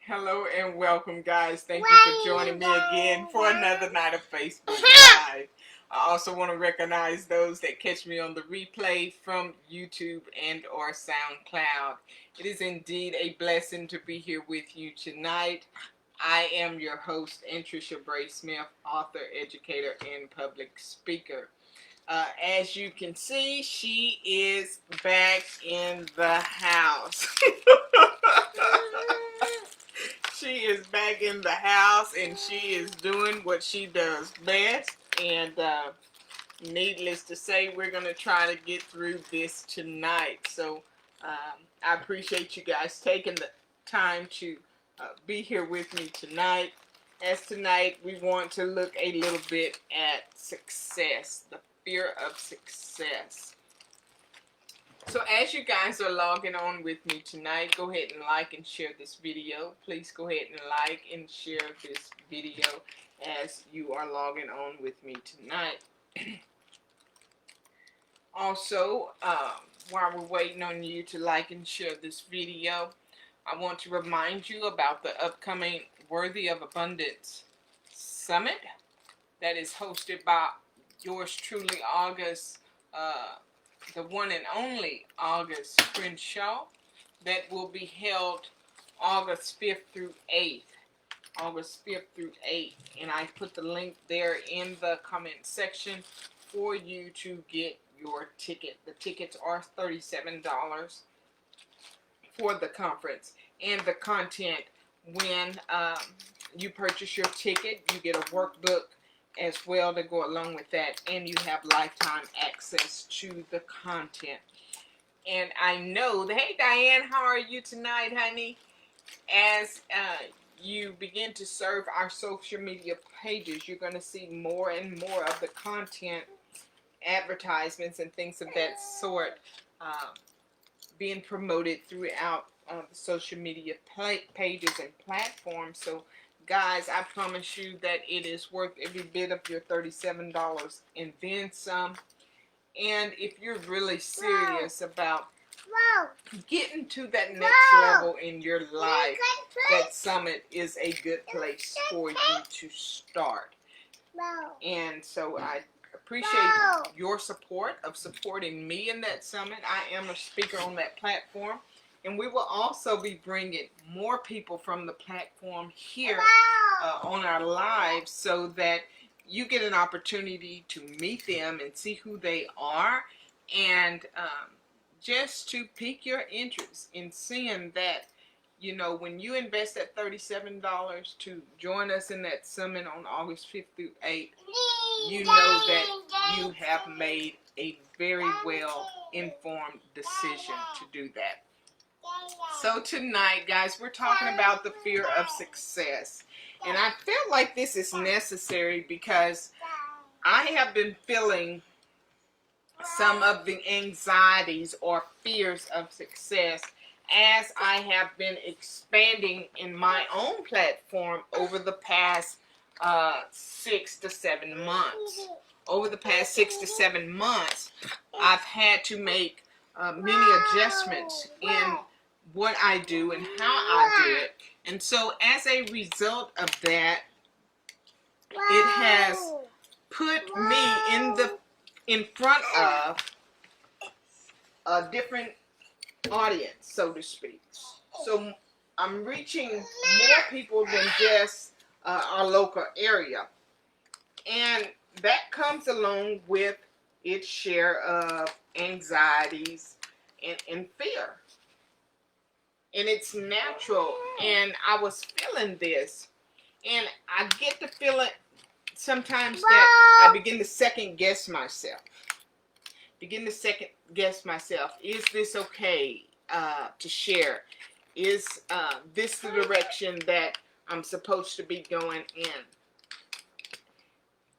Hello and welcome, guys. Thank you for joining me again for another night of Facebook Live. I also want to recognize those that catch me on the replay from YouTube and or SoundCloud. It is indeed a blessing to be here with you tonight. I am your host, Tricia Bray Smith, author, educator, and public speaker. As you can see, she is back in the house. She is back in the house and she is doing what she does best. And needless to say, we're going to try to get through this tonight. So I appreciate you guys taking the time to be here with me tonight. As tonight, we want to look a little bit at success, the fear of success. So as you guys are logging on with me tonight, go ahead and like and share this video. Please go ahead and like and share this video as you are logging on with me tonight. Also, while we're waiting on you to like and share this video, I want to remind you about the upcoming Worthy of Abundance Summit that is hosted by yours truly, August, the one and only August Crenshaw, that will be held August 5th through 8th. August 5th through 8th. And I put the link there in the comment section for you to get your ticket. The tickets are $37 for the conference. And the content, when you purchase your ticket, you get a workbook as well to go along with that, and you have lifetime access to the content. And I know that, hey Diane, how are you tonight, honey? As you begin to serve our social media pages, you're going to see more and more of the content, advertisements, and things of that sort being promoted throughout the social media pages and platforms. So guys, I promise you that it is worth every bit of your $37 and then some. And if you're really serious about getting to that next level in your life, that summit is a good place for you to start. And so I appreciate your support of supporting me in that summit. I am a speaker on that platform. And we will also be bringing more people from the platform here on our lives so that you get an opportunity to meet them and see who they are, and just to pique your interest in seeing that, you know, when you invest that $37 to join us in that summit on August 5th through 8th, you know that you have made a very well informed decision to do that. So tonight, guys, we're talking about the fear of success. And I feel like this is necessary because I have been feeling some of the anxieties or fears of success as I have been expanding in my own platform over the past 6 to 7 months. Over the past 6 to 7 months, I've had to make many adjustments in what I do and how I do it. And so as a result of that, it has put me in front of a different audience, so to speak. So I'm reaching more people than just our local area. And that comes along with its share of anxieties and fear. And it's natural, and I was feeling this, and I get the feeling sometimes that I begin to second guess myself. Is this okay to share? Is this the direction that I'm supposed to be going in?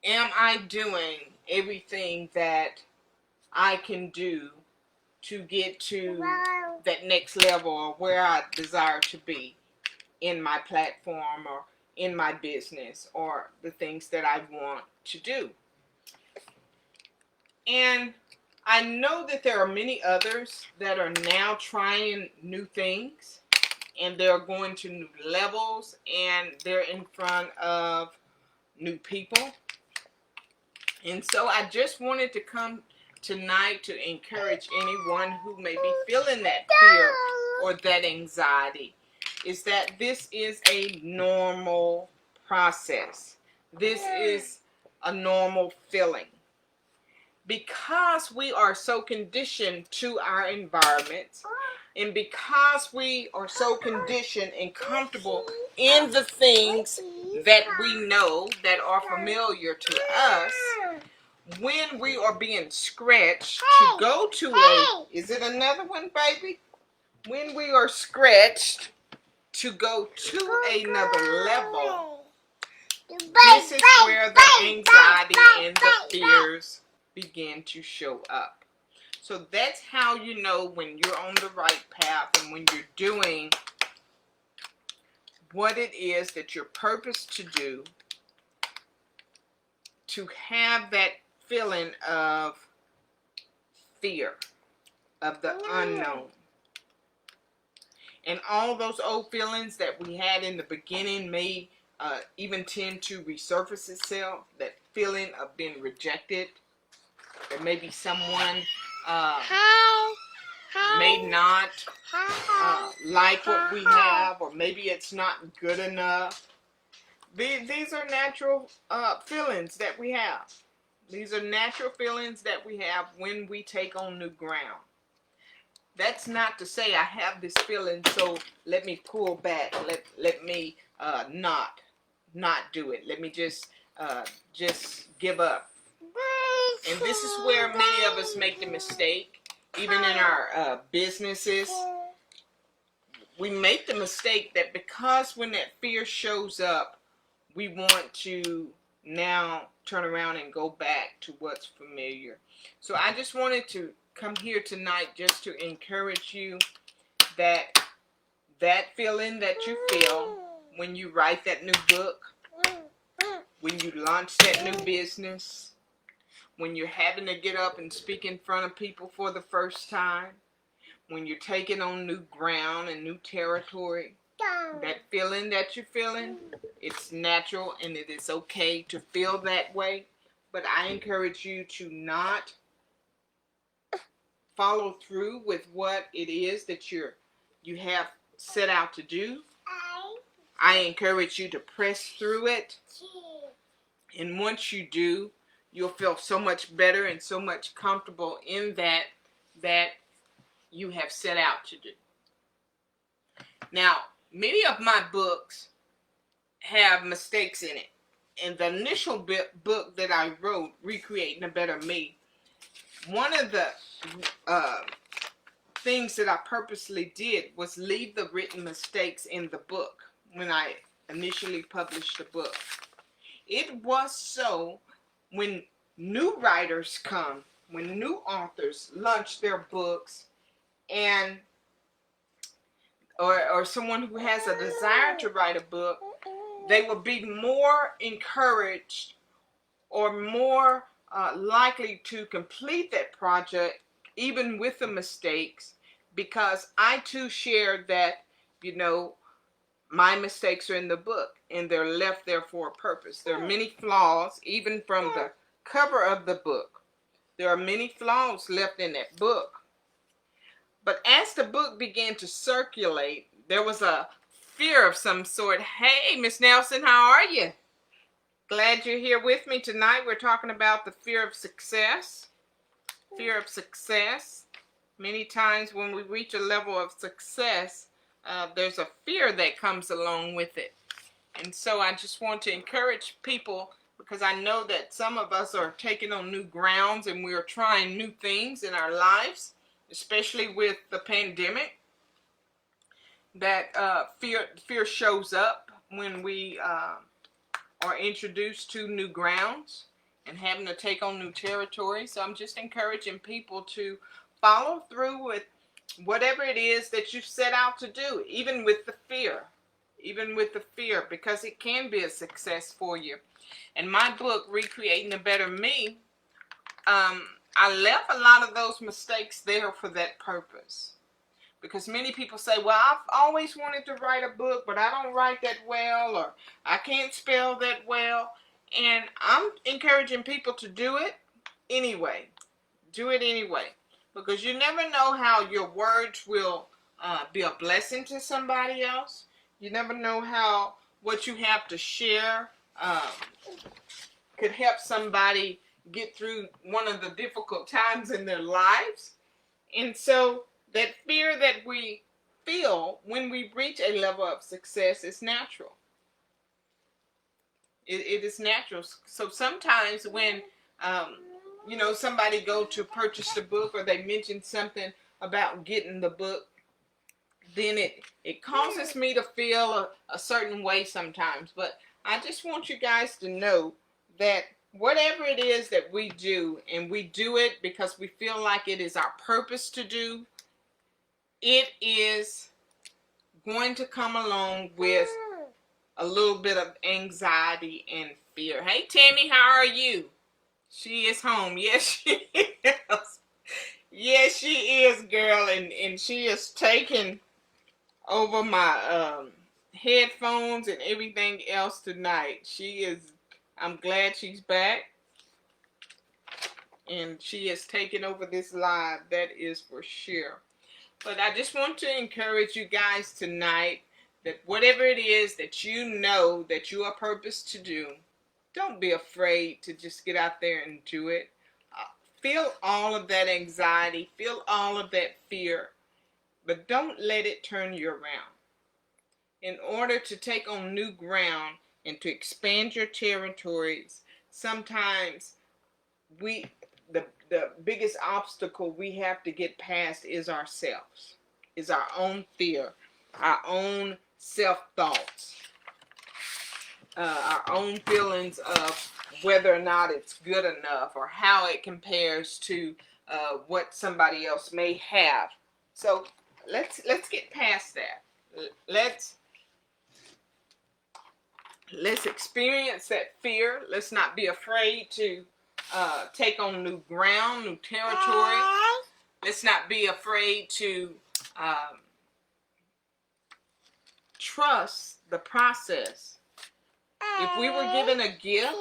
Am I doing everything that I can do to get to that next level, or where I desire to be in my platform or in my business or the things that I want to do? And I know that there are many others that are now trying new things, and they're going to new levels, and they're in front of new people. And so I just wanted to come tonight to encourage anyone who may be feeling that fear or that anxiety, is that this is a normal process. This is a normal feeling. Because we are so conditioned to our environments, and because we are so conditioned and comfortable in the things that we know that are familiar to us, when we are being scratched to go to a, is it another one, baby? When we are scratched to go to another level, this is where the anxiety and the fears begin to show up. So that's how you know when you're on the right path and when you're doing what it is that you're purposed to do, to have that feeling of fear, of the unknown. And all those old feelings that we had in the beginning may even tend to resurface itself. That feeling of being rejected. There may be someone may not like what we have, or maybe it's not good enough. These are natural feelings that we have. These are natural feelings that we have when we take on new ground. That's not to say I have this feeling, so let me pull back. Let me not do it. Let me just give up. And this is where many of us make the mistake, even in our businesses. We make the mistake that because when that fear shows up, we want to now turn around and go back to what's familiar. So I just wanted to come here tonight just to encourage you that that feeling that you feel when you write that new book, when you launch that new business, when you're having to get up and speak in front of people for the first time, when you're taking on new ground and new territory, that feeling that you're feeling, it's natural and it is okay to feel that way. But I encourage you to not follow through with what it is that you have set out to do. I encourage you to press through it. And once you do, you'll feel so much better and so much comfortable in that you have set out to do. Now, many of my books have mistakes in it. And the initial book that I wrote, Recreating a Better Me, one of the things that I purposely did was leave the written mistakes in the book when I initially published the book. It was so when new writers come, when new authors launch their books, and or someone who has a desire to write a book, they will be more encouraged or more likely to complete that project even with the mistakes, because I too shared that, my mistakes are in the book and they're left there for a purpose. There are many flaws, even from the cover of the book. There are many flaws left in that book. But as the book began to circulate, there was a fear of some sort. Hey, Miss Nelson, how are you? Glad you're here with me tonight. We're talking about the fear of success. Fear of success. Many times when we reach a level of success, there's a fear that comes along with it. And so I just want to encourage people, because I know that some of us are taking on new grounds and we are trying new things in our lives, especially with the pandemic, that fear shows up when we are introduced to new grounds and having to take on new territory. So I'm just encouraging people to follow through with whatever it is that you set out to do, even with the fear, because it can be a success for you. And my book, Recreating a Better Me, I left a lot of those mistakes there for that purpose, Because many people say, well, I've always wanted to write a book, but I don't write that well, or I can't spell that well. And I'm encouraging people to do it anyway. Do it anyway. Because you never know how your words will be a blessing to somebody else. You never know how what you have to share could help somebody get through one of the difficult times in their lives. And so that fear that we feel when we reach a level of success is natural. It is natural. So sometimes when somebody go to purchase the book, or they mention something about getting the book, then it causes me to feel a certain way sometimes. But I just want you guys to know that whatever it is that we do, and we do it because we feel like it is our purpose to do, it is going to come along with a little bit of anxiety and fear. Hey, Tammy, how are you? She is home. Yes, she is. Yes, she is, girl. And she is taking over my headphones and everything else tonight. She is, I'm glad she's back. And she is taking over this live. That is for sure. But I just want to encourage you guys tonight that whatever it is that you know that you are purposed to do, don't be afraid to just get out there and do it. Feel all of that anxiety, feel all of that fear, but don't let it turn you around. In order to take on new ground and to expand your territories, sometimes the biggest obstacle we have to get past is ourselves, is our own fear, our own self-thoughts, our own feelings of whether or not it's good enough, or how it compares to what somebody else may have. So let's get past that. Let's experience that fear. Let's not be afraid to take on new ground, new territory. Let's not be afraid to trust the process. If we were given a gift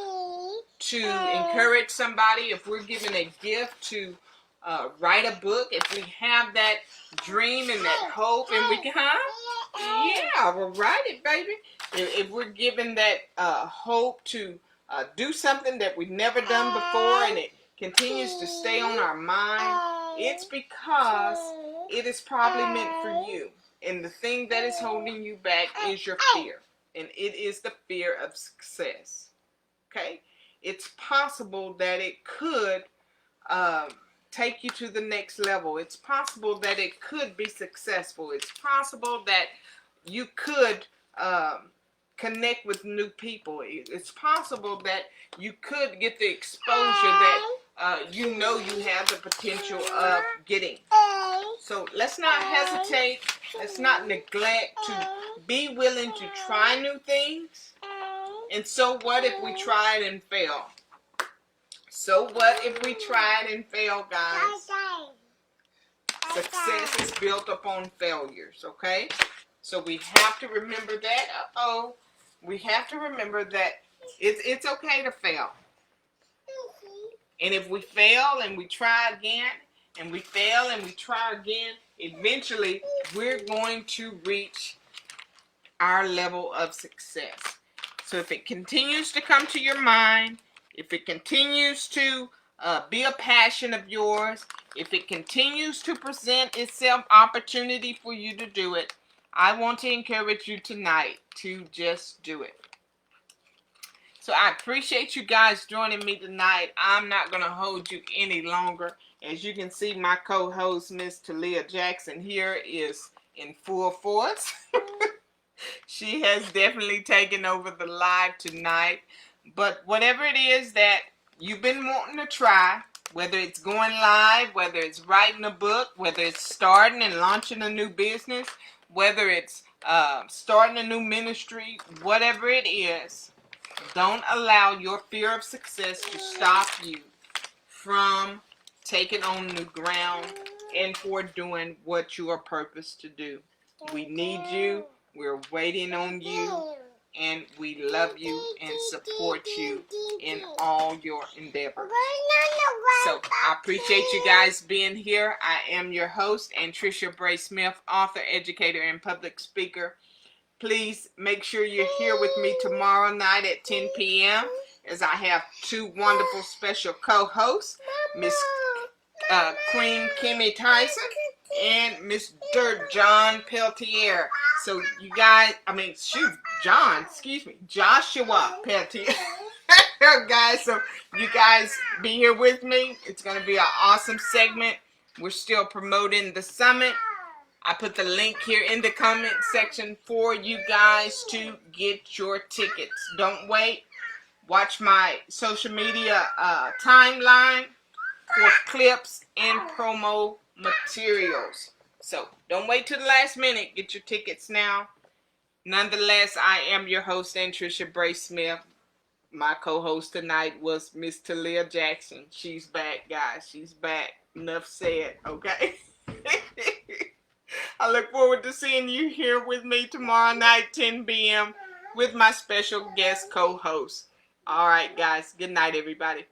to encourage somebody, if we're given a gift to write a book, if we have that dream and that hope, and we can, yeah, we'll write it, baby. If we're given that hope to do something that we've never done before, and it continues to stay on our mind, it's because it is probably meant for you. And the thing that is holding you back is your fear. And it is the fear of success. Okay? It's possible that it could take you to the next level. It's possible that it could be successful. It's possible that you could connect with new people. It's possible that you could get the exposure that you know you have the potential of getting. So let's not hesitate. Let's not neglect to be willing to try new things. And so what if we tried and fail? So what if we tried and failed, guys? Success is built upon failures, okay? So we have to remember that. We have to remember that it's okay to fail. And if we fail and we try again, and we fail and we try again, eventually we're going to reach our level of success. So if it continues to come to your mind, if it continues to be a passion of yours, if it continues to present itself opportunity for you to do it, I want to encourage you tonight to just do it. So I appreciate you guys joining me tonight. I'm not going to hold you any longer. As you can see, my co-host, Miss Talia Jackson, here is in full force. She has definitely taken over the live tonight. But whatever it is that you've been wanting to try, whether it's going live, whether it's writing a book, whether it's starting and launching a new business, whether it's starting a new ministry, whatever it is, don't allow your fear of success to stop you from taking on new ground and for doing what you are purposed to do. We need you. We're waiting on you. And we love you and support you in all your endeavors. So I appreciate you guys being here. I am your host, Tricia Bray Smith, author, educator, and public speaker. Please make sure you're here with me tomorrow night at 10 p.m. as I have two wonderful special co-hosts, Miss Queen Kimmy Tyson and Mr. John Peltier. So you guys, Joshua Peltier. Guys, so you guys be here with me. It's going to be an awesome segment. We're still promoting the summit. I put the link here in the comment section for you guys to get your tickets. Don't wait. Watch my social media timeline for clips and promo materials. So don't wait till the last minute. Get your tickets now. Nonetheless, I am your host, Tricia Bray Smith. My co-host tonight was Miss Talia Jackson. She's back, guys. She's back. Enough said, okay? I look forward to seeing you here with me tomorrow night, 10 p.m. with my special guest co-host. All right, guys. Good night, everybody.